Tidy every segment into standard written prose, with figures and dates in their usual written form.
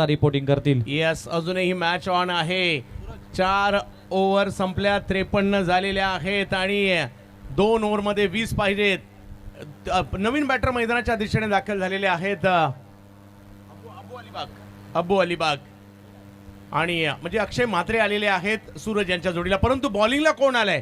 Reporting करतील. Yes, अजूनही match on आहे. 4 ओव्हर संपल्या, 53 झालेल्या आहेत आणि 2 ओव्हरमध्ये 20 पाहिजेत. नवीन बॅटर मैदानाच्या दिशेने दाखल झालेले आहेत अब्बू अलिबाग आणि म्हणजे अक्षय म्हात्रे आलेले आहेत सूरज यांच्या जोडीला. परंतु बॉलिंगला कोण आलंय?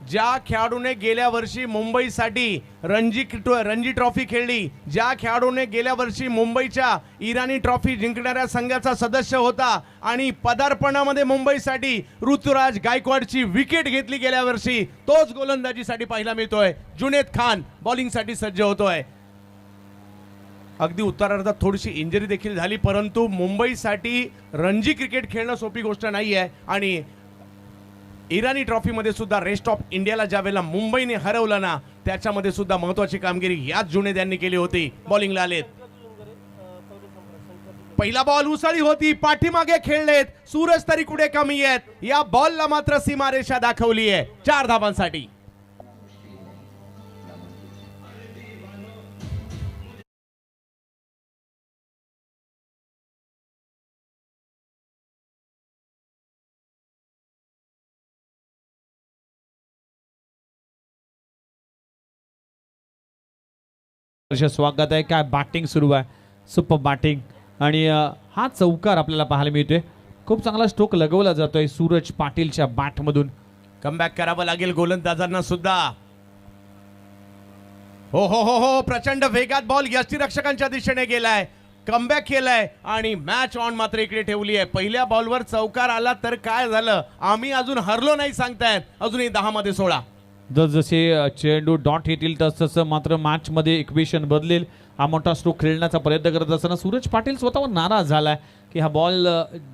ज्या खेळाडूने गेल्या वर्षी मुंबईसाठी रणजी ट्रॉफी खेळली, ज्या खेळाडूने गेल्या वर्षी मुंबईच्या इराणी ट्रॉफी जिंकणाऱ्या संघाचा सदस्य होता आणि पदार्पणामध्ये मुंबईसाठी ऋतुराज गायकवाडची विकेट घेतली गेल्या वर्षी, तोच गोलंदाजीसाठी पाहायला मिळतोय. जुनेद खान बॉलिंगसाठी सज्ज होतोय. अगदी उत्तरार्धात थोडीशी इंजरी देखील झाली, परंतु मुंबईसाठी रणजी क्रिकेट खेळणं सोपी गोष्ट नाही आहे आणि इराणी ट्रॉफीमध्ये सुद्धा रेस्ट ऑफ इंडियाला ज्या वेळेला मुंबईने हरवलं ना, त्याच्यामध्ये सुद्धा महत्वाची कामगिरी याच जुनेद यांनी केली होती. बॉलिंगला आलेत. पहिला बॉल उसळी होती, पाठीमागे खेळलेत. सूरज तरी कुठे कमी आहेत. या बॉलला मात्र सीमारेषा दाखवली आहे 4 धावांसाठी. स्वागत आहे. काय बॅटिंग सुरू आहे, सुपर बॅटिंग आणि हा चौकार आपल्याला पाहायला मिळतोय. खूप चांगला स्ट्रोक लगवला जातोय सूरज पाटीलच्या बॅट मधून. कमबॅक करावं लागेल गोलंदाजांना सुद्धा. हो हो हो हो, प्रचंड वेगात बॉल यष्टीरक्षकांच्या दिशेने गेलाय, कमबॅक केलाय आणि मॅच ऑन मात्र इकडे ठेवली आहे. पहिल्या बॉलवर चौकार आला तर काय झालं, आम्ही अजून हरलो नाही सांगतायत. अजूनही 10 मध्ये 16. जसे चेंडू डॉट येतील तसं मात्र मॅच मध्ये इक्वेशन बदलेल. हा मोठा स्ट्रोक खेळण्याचा प्रयत्न करत असताना सूरज पाटील स्वतःवर नाराज झालाय की हा बॉल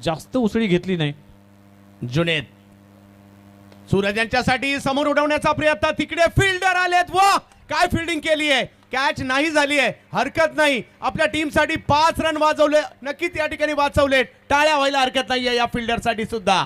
जास्त उसळी घेतली नाही. जुनेद सूरज यांच्यासाठी समोर उडवण्याचा प्रयत्न, तिकडे फिल्डर आलेत. वा, काय फिल्डिंग केली आहे. कॅच नाही झाली आहे, हरकत नाही. आपल्या टीमसाठी 5 रन वाजवले, नक्कीच या ठिकाणी वाचवले. टाळ्या व्हायला हरकत नाहीये या फिल्डरसाठी सुद्धा.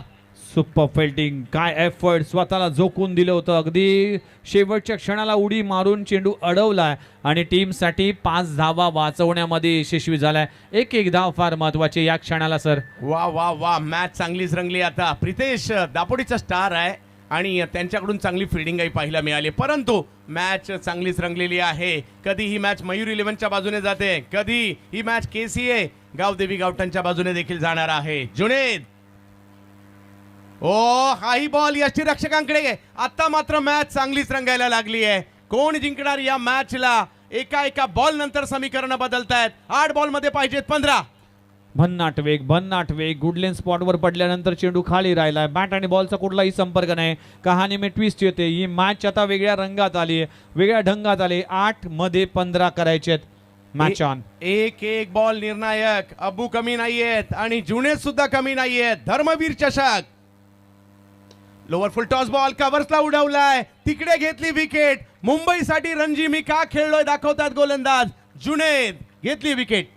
सुपर फिल्डिंग, काय एफर्ट, स्वतःला झोकून दिलं होतं. अगदी शेवटच्या क्षणाला उडी मारून चेंडू अडवलाय आणि टीमसाठी 5 धावा वाचवण्यामध्ये यशस्वी झालाय. एक धाव फार महत्वाची या क्षणाला सर. वा वा वा, मॅच चांगलीच रंगली. आता प्रितेश दापोडीचा स्टार आहे आणि त्यांच्याकडून चांगली फिल्डिंगही पाहायला मिळाली, परंतु मॅच चांगलीच रंगलेली आहे. कधी ही मॅच मयूर 11च्या बाजूने जाते, कधी ही मॅच KCA गावदेवी गावठाणच्या बाजूने देखील जाणार आहे. जुनेद, ओ हाही बॉल यष्टीरक्षकांकडे. आता मात्र मॅच चांगलीच रंगायला लागली आहे. कोण जिंकणार या मॅचला? एका बॉल नंतर समीकरण बदलतायत. 8 बॉल मध्ये पाहिजेत 15. भन्नाट वेग गुडलेन स्पॉटवर पडल्यानंतर चेंडू खाली राहिलाय. बॅट आणि बॉलचा कुठलाही संपर्क नाही. कहाणी में ट्विस्ट येते. ही मॅच आता वेगळ्या रंगात आली आहे, वेगळ्या ढंगात आली. 8 मध्ये 15 करायचे. Match on. एक बॉल निर्णायक. अब्बू कमी नाहीयेत आणि जुनेद सुद्धा कमी नाहीयेत. धर्मवीर चषक. लोअर फुल टॉस बॉल कव्हर्सला उडवलाय, तिकडे घेतली विकेट. मुंबईसाठी रणजी मी का खेळलोय दाखवतात गोलंदाज. जुनेद घेतली विकेट.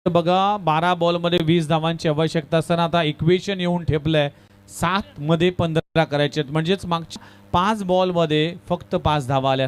बघा, 12 बॉल मध्ये 20 धावांची आवश्यकता असताना आता इक्वेशन येऊन ठेपलंय. 7 मध्ये 15 करायचे, म्हणजेच मागच्या 5 बॉल मध्ये फक्त 5 धावा आल्या.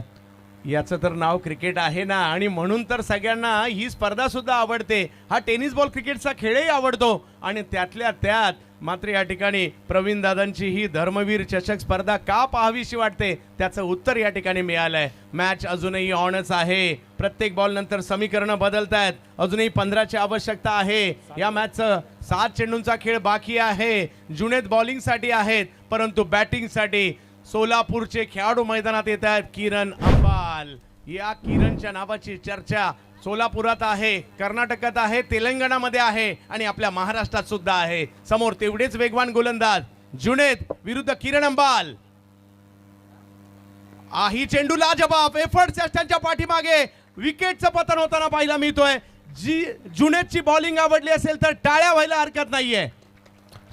याचं तर नाव क्रिकेट आहे ना, आणि म्हणून तर सगळ्यांना ही स्पर्धा सुद्धा आवडते. हा टेनिस बॉल क्रिकेटचा खेळही आवडतो आणि त्यातल्या त्यात मात्र या ठिकाणी प्रवीण दादांची ही धर्मवीर चषक स्पर्धा का पाहावीशी वाटते, त्याचं उत्तर या ठिकाणी मिळालंय. मॅच अजूनही ऑनच आहे. प्रत्येक बॉल नंतर समीकरण बदलतायत. अजूनही 15ची आवश्यकता आहे. या मॅचचं 7 चेंडूंचा खेळ बाकी आहे. जुनेद बॉलिंग साठी आहेत, परंतु बॅटिंग साठी सोलापूरचे खेळाडू मैदानात येत आहेत. किरण अंबाल, या किरणच्या नावाची चर्चा सोलापुरात आहे, कर्नाटकात आहे, तेलंगणामध्ये आहे आणि आपल्या महाराष्ट्रात सुद्धा आहे. समोर तेवढेच वेगवान गोलंदाज जुनेद विरुद्ध किरण अंबाल. ही चेंडू लाजबाब. एफर्ट त्यांच्या पाठीमागे विकेटचं पतन होताना पाहायला मिळतोय. जुनेदची बॉलिंग आवडली असेल तर टाळ्या व्हायला हरकत नाहीये.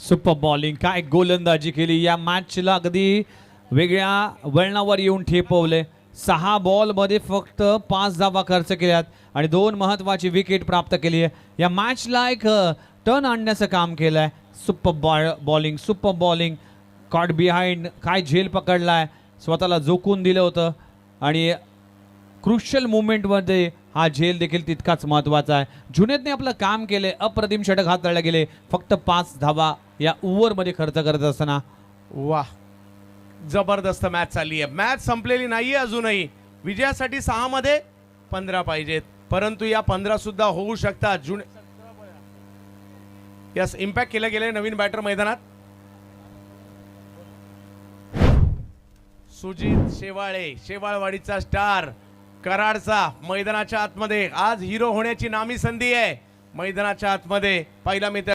सुपर बॉलिंग, काय गोलंदाजी केली. या मॅचला अगदी वेगळ्या वळणावर येऊन ठेपवले. 6 बॉल मध्ये फक्त 5 धावा खर्च केल्यात आणि 2 महत्वाची विकेट प्राप्त केली आहे. या मॅचला एक टर्न आणण्याचं काम केलं आहे. सुपर बॉलिंग कॉट बिहाइंड, काय झेल पकडलाय, स्वतःला जोखून दिलं होतं आणि क्रुशियल मुवमेंटमध्ये हा झेल देखील तितकाच महत्वाचा आहे. जुनेदने आपलं काम केले, अप्रतिम षटक हाताळले गेले. फक्त 5 धावा या ओव्हरमध्ये खर्च करत असताना. वाह, जबरदस्त मॅच चालली आहे. मॅच संपलेली नाहीये अजूनही. विजयासाठी 6 मध्ये 15 पाहिजेत, परंतु या 15 सुद्धा होऊ शकतात. यस, इम्पॅक्ट केलं गेलंय नवीन बॅटर मैदानात. सुजित शेवाळे, शेवाळवाडीचा स्टार, कराडचा, मैदानाच्या आतमध्ये आज हिरो होण्याची नामी संधी आहे. मैदानाच्या आतमध्ये पहिला मित्र